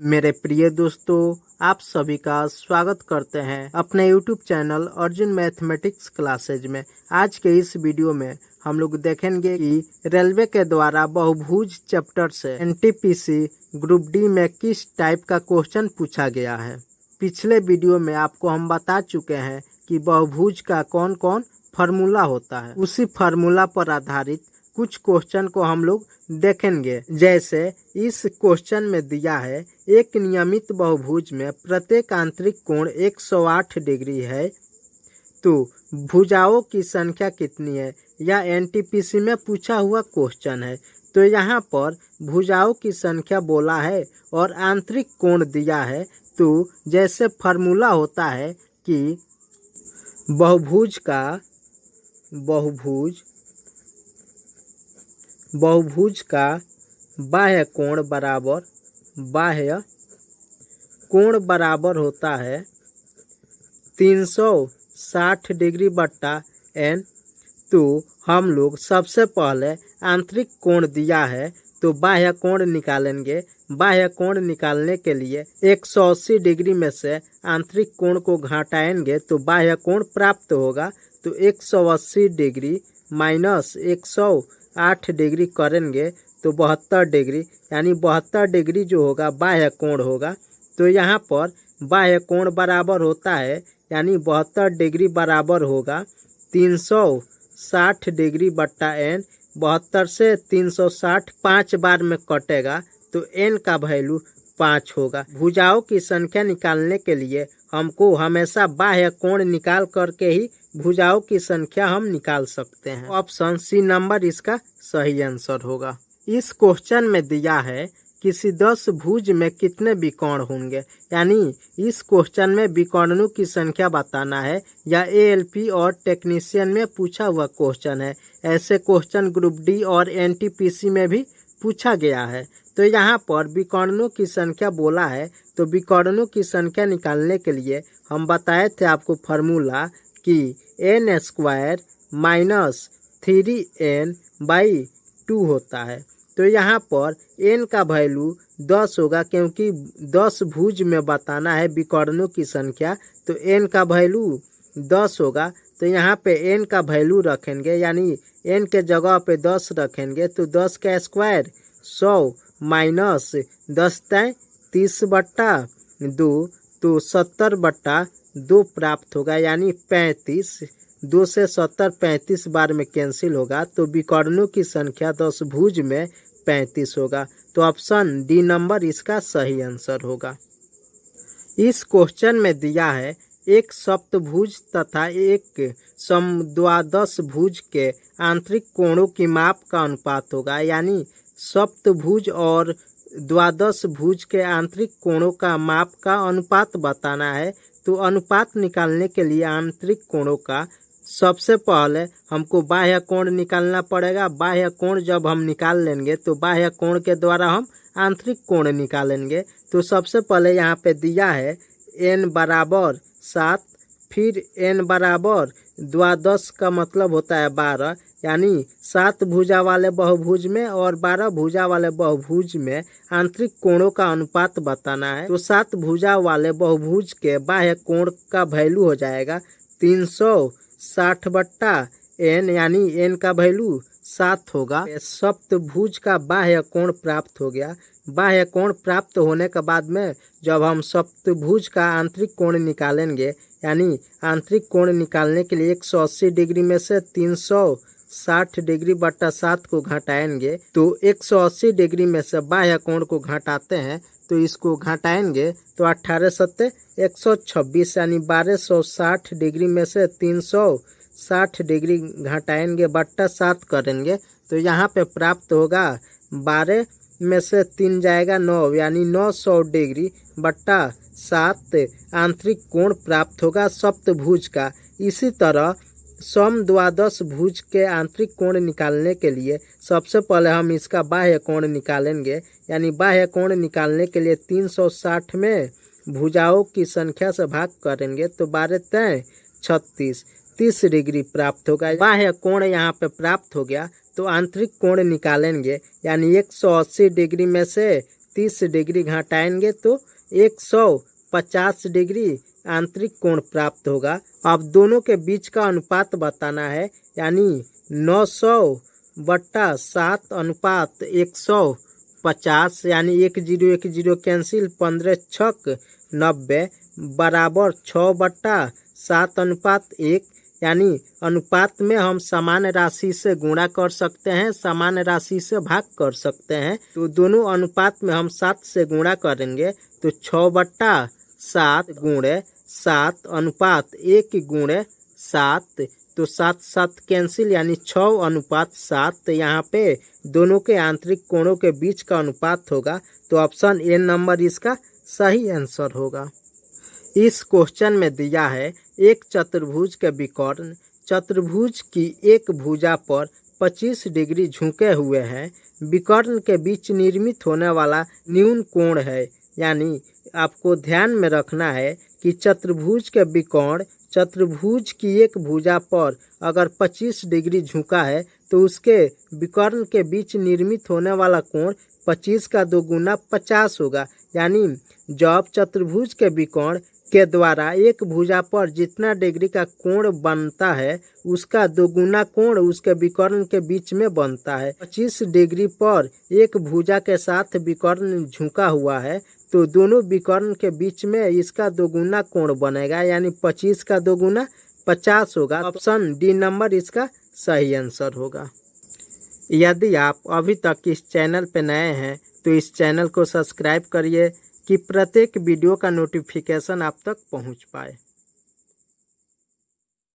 मेरे प्रिय दोस्तों, आप सभी का स्वागत करते हैं अपने YouTube channel Arjun mathematics classes में। आज के इस वीडियो में हम लोग देखेंगे कि रेलवे के द्वारा बहुभुज चैप्टर से एनटीपीसी ग्रुप डी में किस टाइप का क्वेश्चन पूछा गया है। पिछले वीडियो में आपको हम बता चुके हैं कि बहुभुज का कौन कौन फार्मूला होता है। उसी फार्मूला पर आधारित कुछ क्वेश्चन को हम लोग देखेंगे। जैसे इस क्वेश्चन में दिया है, एक नियमित बहुभुज में प्रत्येक आंतरिक कोण 108 डिग्री है, तो भुजाओं की संख्या कितनी है। यह एनटीपीसी में पूछा हुआ क्वेश्चन है। तो यहाँ पर भुजाओं की संख्या बोला है और आंतरिक कोण दिया है। तो जैसे फार्मूला होता है कि बहुभुज का बाह्य कोण बराबर होता है 360 डिग्री बट्टा n। तो हम लोग सबसे पहले आंतरिक कोण दिया है तो बाह्य कोण निकालेंगे। बाह्य कोण निकालने के लिए 180 डिग्री में से आंतरिक कोण को घटाएंगे तो बाह्य कोण प्राप्त होगा। तो 180 डिग्री माइनस 108 डिग्री करेंगे तो 72 डिग्री, यानी 72 डिग्री जो होगा बाह्य कोण होगा। तो यहाँ पर बाह्य कोण बराबर होता है, यानी 72 डिग्री बराबर होगा 360 डिग्री बट्टा n। 72 से 360 5 बार में कटेगा तो n का वैल्यू 5 होगा। भुजाओं की संख्या निकालने के लिए हमको हमेशा बाह्य कोण निकाल करके ही भुजाओं की संख्या हम निकाल सकते हैं। ऑप्शन सी नंबर इसका सही आंसर होगा। इस क्वेश्चन में दिया है किसी 10 भुज में कितने विकर्ण होंगे, यानी इस क्वेश्चन में विकर्णों की संख्या बताना है। या एएलपी और टेक्नीशियन में पूछा हुआ क्वेश्चन है। ऐसे क्वेश्चन ग्रुप डी और एनटीपीसी में भी पूछा गया है। तो यहाँ पर विकर्णों की संख्या बोला है, तो विकर्णों की संख्या निकालने के लिए हम बताए थे आपको फार्मूला कि n² माइनस 3n/2 होता है। तो यहाँ पर n का वैल्यू 10 होगा, क्योंकि 10 भुज में बताना है विकर्णों की संख्या, तो n का वैल्यू 10 होगा। तो यहाँ पे n का वैल्यू रखेंगे, यानी n के जगह पे 10 रखेंगे तो 10 का स्क्वायर 100 माइनस 10 30/2 तो 70/2 प्राप्त होगा, यानी 35। 2 से 70 35 बार में कैंसिल होगा तो विकर्णों की संख्या 10 भुज में 35 होगा। तो ऑप्शन डी नंबर इसका सही आंसर होगा। इस क्वेश्चन में दिया है एक सप्तभुज तथा एक समद्वादश भुज के आंतरिक कोणों की माप का अनुपात होगा, यानी सप्तभुज और द्वादश भुज के आंतरिक कोणों का माप का अनुपात बताना है। तो अनुपात निकालने के लिए आंतरिक कोणों का सबसे पहले हमको बाह्य कोण निकालना पड़ेगा। बाह्य कोण जब हम निकाल लेंगे तो बाह्य कोण के द्वारा हम आंतरिक कोण निकालेंगे। तो सबसे पहले यहाँ पे दिया है n बराबर 7, फिर n बराबर द्वादश का मतलब होता है 12, यानी 7 भुजा वाले बहुभुज में और 12 भुजा वाले बहुभुज में आंतरिक कोणों का अनुपात बताना है। तो 7 भुजा वाले बहुभुज के बाह्य कोण का वैल्यू हो जाएगा 360/n, यानी n का वैल्यू 7 होगा। सप्तभुज का बाह्य कोण प्राप्त हो गया। बाह्य कोण प्राप्त होने के बाद में जब हम सप्तभुज का आंतरिक कोण निकालेंगे, यानी आंतरिक कोण निकालने के लिए 180 डिग्री में से 360 डिग्री बट्टा 7 को घटाएंगे तो 180 डिग्री में से बाह्य कोण को घटाते हैं तो इसको घटाएंगे तो 18 सत्ते 126, यानी 1260 डिग्री में से 360 डिग्री घटाएंगे बट्टा 7 करेंगे तो यहाँ पे प्राप्त होगा 12 में से 3 जाएगा 9, यानी 900 डिग्री बट्टा 7 आंतरिक कोण प्राप्त होगा सप्तभुज का। इसी तरह समद्वादश भुज के आंतरिक कोण निकालने के लिए सबसे पहले हम इसका बाह्य कोण निकालेंगे, यानी बाह्य कोण निकालने के लिए 360 में भुजाओं की संख्या से भाग करेंगे तो 12 3 36 30 डिग्री प्राप्त होगा। बाह्य कोण यहाँ पे प्राप्त हो गया तो आंतरिक कोण निकालेंगे, यानी 180 डिग्री में से 30 डिग्री घटाएंगे तो 150 डिग्री आंतरिक कोण प्राप्त होगा। अब दोनों के बीच का अनुपात बताना है, यानी 900/7 अनुपात 150, यानी 1010 कैंसिल, 15 छक 90 बराबर 6/7 अनुपात 1, यानी अनुपात में हम समान राशि से गुणा कर सकते हैं, समान राशि से भाग कर सकते हैं। तो दोनों अनुपात में हम 7 से गुणा करेंगे तो 6/7 गुणे 7 अनुपात 1 गुणे 7, तो 7 कैंसिल, यानी 6/7। यहाँ पे दोनों के आंतरिक कोणों के बीच का अनुपात होगा, तो ऑप्शन ए नंबर इसका सही आंसर होगा। इस क्वेश्चन में दिया है एक चतुर्भुज के विकर्ण चतुर्भुज की एक भुजा पर 25 डिग्री झुके हुए हैं। विकर्ण के बीच निर्मित होने वाला न्यून कोण है, यानी आपको ध्यान में रखना है कि चतुर्भुज के विकर्ण चतुर्भुज की एक भुजा पर अगर 25 डिग्री झुका है तो उसके विकर्ण के बीच निर्मित होने वाला कोण 25 का 2 गुना 50 होगा। यानी जब चतुर्भुज के विकर्ण के द्वारा एक भुजा पर जितना डिग्री का कोण बनता है उसका 2 गुना कोण उसके विकर्ण के बीच में बनता है। 25 डिग्री पर एक भुजा के साथ विकर्ण झुका हुआ है तो दोनों विकर्ण के बीच में इसका 2 गुना कोण बनेगा, यानी 25 का 2 गुना 50 होगा। ऑप्शन डी नंबर इसका सही आंसर होगा। यदि आप अभी तक इस चैनल पर नए हैं तो इस चैनल को सब्सक्राइब करिए कि प्रत्येक वीडियो का नोटिफिकेशन आप तक पहुंच पाए।